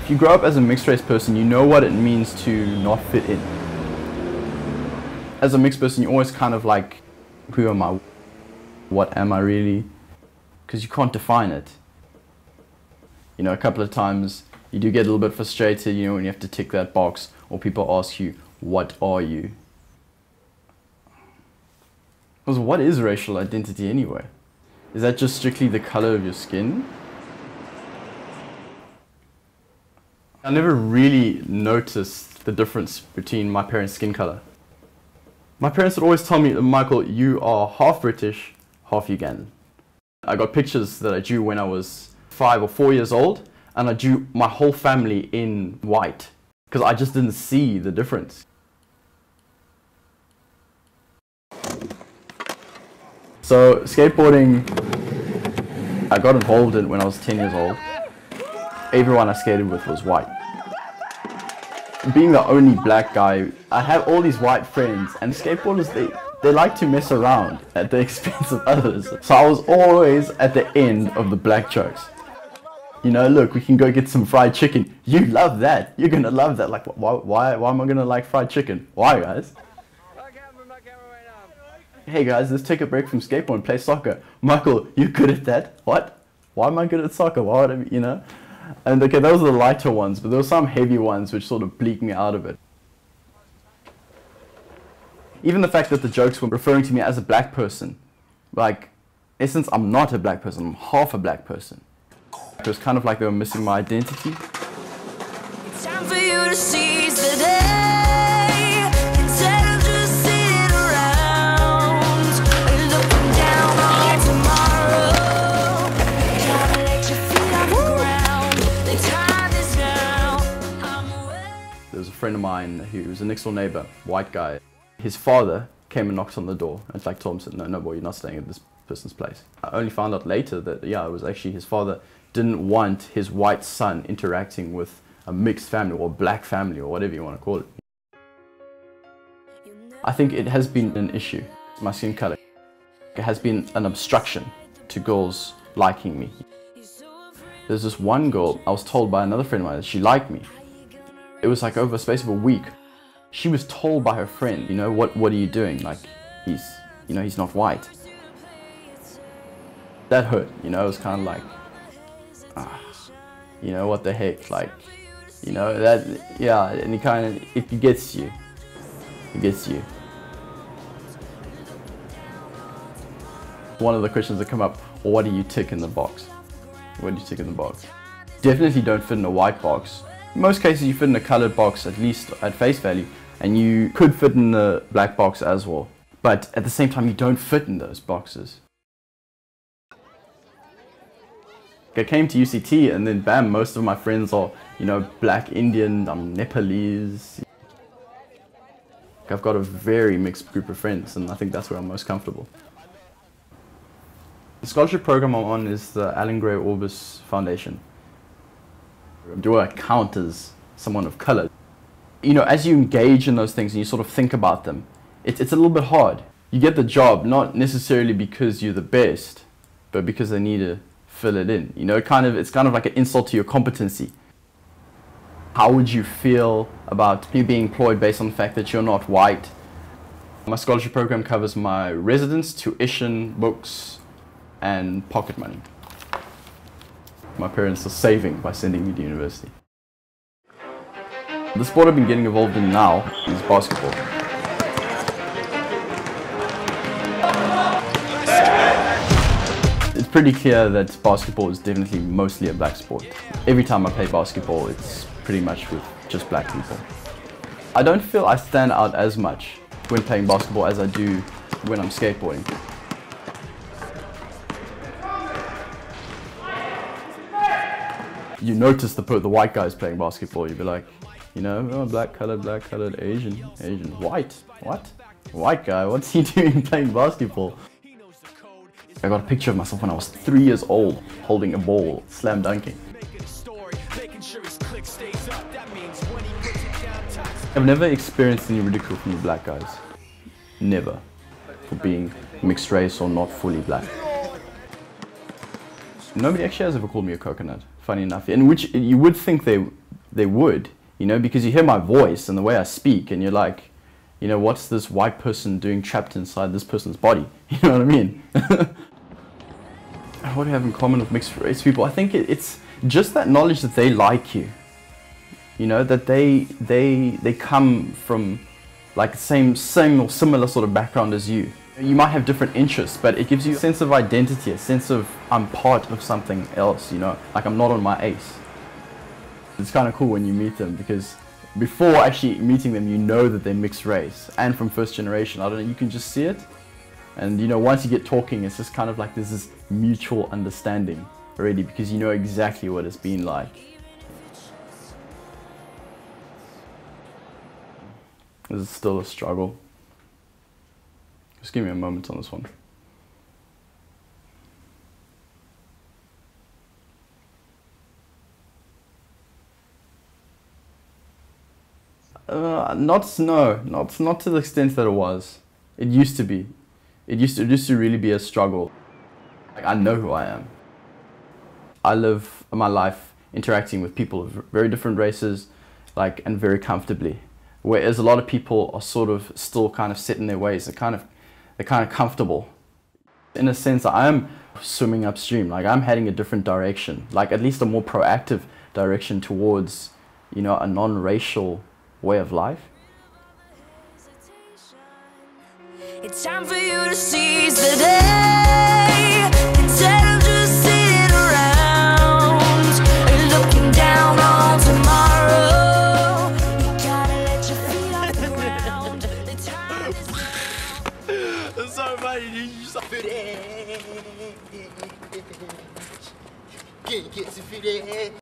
If you grow up as a mixed race person, you know what it means to not fit in. As a mixed person, you're always kind of like, who am I? What am I really? Because you can't define it. You know, a couple of times you do get a little bit frustrated, you know, when you have to tick that box, or people ask you, what are you? Because what is racial identity anyway? Is that just strictly the color of your skin? I never really noticed the difference between my parents' skin color. My parents would always tell me, Michael, you are half British, half Ugandan. I got pictures that I drew when I was 5 or 4 years old, and I drew my whole family in white, because I just didn't see the difference. So skateboarding, I got involved in when I was 10 years old. Everyone I skated with was white. Being the only black guy, I have all these white friends, and skateboarders, they like to mess around at the expense of others. So I was always at the end of the black jokes. You know, look, we can go get some fried chicken. You love that. You're gonna love that. Like, why am I gonna like fried chicken? Why, guys? Hey guys, let's take a break from skateboard and play soccer. Michael, you're good at that? What? Why am I good at soccer? Why would I be, you know? And okay, those are the lighter ones, but there were some heavy ones which sort of bleak me out of it. Even the fact that the jokes were referring to me as a black person, like, in essence, I'm not a black person, I'm half a black person. It was kind of like they were missing my identity. It's time for you to seize the day, instead of just sitting around, looking down on tomorrow. Gotta let your feet off the ground. The time is now. I'm away. There was a friend of mine who was a next door neighbor, white guy. His father came and knocked on the door and like told him, no boy, you're not staying at this person's place. I only found out later that, yeah, it was actually his father didn't want his white son interacting with a mixed family or black family or whatever you want to call it. I think it has been an issue, my skin color. It has been an obstruction to girls liking me. There's this one girl, I was told by another friend of mine that she liked me. It was like over a space of a week. She was told by her friend, you know, what are you doing? Like, he's not white. That hurt, you know, it was kind of like, you know, what the heck, like, you know, that, yeah, and it gets you. It gets you. One of the questions that come up, well, what do you tick in the box? What do you tick in the box? Definitely don't fit in a white box. In most cases you fit in a colored box, at least at face value, and you could fit in the black box as well. But at the same time, you don't fit in those boxes. I came to UCT and then bam, most of my friends are, you know, black Indian, I'm Nepalese. I've got a very mixed group of friends and I think that's where I'm most comfortable. The scholarship program I'm on is the Alan Gray Orbis Foundation. Do I count as someone of color? You know, as you engage in those things and you sort of think about them, it's a little bit hard. You get the job not necessarily because you're the best, but because they need to fill it in. You know, it's kind of like an insult to your competency. How would you feel about you being employed based on the fact that you're not white? My scholarship program covers my residence, tuition, books, and pocket money. My parents are saving by sending me to university. The sport I've been getting involved in now is basketball. It's pretty clear that basketball is definitely mostly a black sport. Every time I play basketball, it's pretty much with just black people. I don't feel I stand out as much when playing basketball as I do when I'm skateboarding. You notice the white guys playing basketball, you'd be like, you know, oh, black colored, Asian, white, what? White guy, what's he doing playing basketball? I got a picture of myself when I was 3 years old, holding a ball, slam dunking. I've never experienced any ridicule from the black guys. Never. For being mixed race or not fully black. Nobody actually has ever called me a coconut, funny enough. In which you would think they they would, you know, because you hear my voice and the way I speak, and you're like, you know, what's this white person doing trapped inside this person's body? You know what I mean? What do you have in common with mixed race people? I think it's just that knowledge that they like you. You know, that they come from like same or similar sort of background as you. You might have different interests, but it gives you a sense of identity, a sense of I'm part of something else, you know, like I'm not on my ace. It's kind of cool when you meet them, because before actually meeting them, you know that they're mixed race and from first generation. I don't know, you can just see it. And you know, once you get talking, it's just kind of like there's this mutual understanding already, because you know exactly what it's been like. This is still a struggle. Just give me a moment on this one. Not to the extent that it was. It used to be. It used to really be a struggle. Like, I know who I am. I live my life interacting with people of very different races, like, and very comfortably. Whereas a lot of people are sort of still kind of set in their ways. They're kind of comfortable. In a sense, I am swimming upstream. Like, I'm heading a different direction. Like, at least a more proactive direction towards, you know, a non-racial way of life. It's time for you to seize the day instead of just sitting around and looking down on tomorrow. You gotta let your feet off the ground. The time is now. That's so funny, dude. You just Can't get some food.